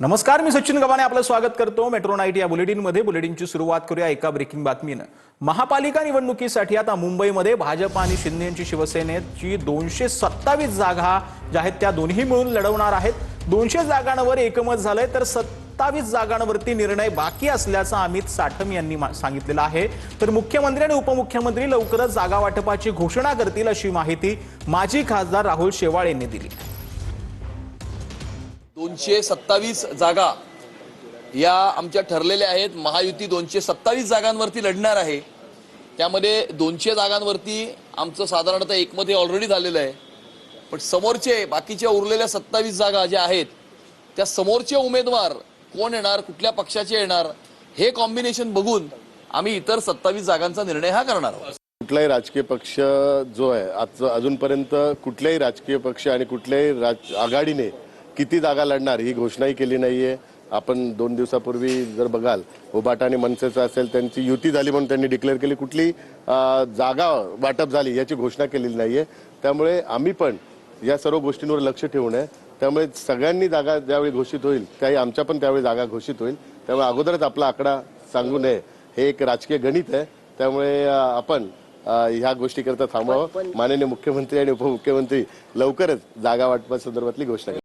नमस्कार, मी सचिन गव्हाणे आपलं स्वागत करतो मेट्रो नाईट या बुलेटिनमध्ये। बुलेटिनची सुरुवात करूया एका ब्रेकिंग बातमीनं। महापालिका निवडणुकीसाठी आता मुंबईमध्ये भाजप आणि शिंदे यांची शिवसेनेची 227 जागा ज्या आहेत त्या दोन्ही मिळून लढवणार आहेत। 200 जागांवर एकमत झालंय तर 27 जागांवरती निर्णय बाकी असल्याचं अमित साठम यांनी सांगितलेलं आहे। तर मुख्यमंत्री आणि उपमुख्यमंत्री लवकरच जागा वाटपाची घोषणा करतील अशी माहिती माजी खासदार राहुल शेवाळे यांनी दिली। 227 जागा या आमच्या ठरलेल्या आहेत। महायुती 227 जागांवरती लढणार आहे। त्यामध्ये 200 जागांवरती आमचं साधारणतः एकमत हे ऑलरेडी झालेलं आहे। पण समोरचे बाकीच्या उरलेल्या 27 जागा ज्या आहेत त्या समोरचे उमेदवार कोण येणार, कुठल्या पक्षाचे येणार हे कॉम्बिनेशन बघून आम्ही इतर 27 जागांचा निर्णय हा करणार आहोत। कुठलाही राजकीय पक्ष जो आहे आज अजूनपर्यंत कुठल्याही राजकीय पक्ष आणि कुठल्याही आघाडीने किती जागा लढणार ही घोषणाही केली नाहीये। आपण 2 दिवसापूर्वी जर बघाल उबाटा आणि मनसेचा असेल त्यांची युती झाली म्हणून त्यांनी डिक्लेअर केली, कुठली जागा वाटप झाली याची घोषणा केलेली नाहीये। त्यामुळे आम्ही पण या सर्व गोष्टींवर लक्ष ठेवून आहे। त्यामुळे सगळ्यांनी जागा ज्यावेळी घोषित होईल त्याही आमच्या पण त्यावेळी जागा घोषित होईल। त्यामुळे अगोदरच आपला आकडा सांगू नये हे एक राजकीय गणित आहे। त्यामुळे आपण ह्या गोष्टी करता थांबावं। माननीय मुख्यमंत्री आणि उपमुख्यमंत्री लवकरच जागा वाटपा संदर्भातली घोषणा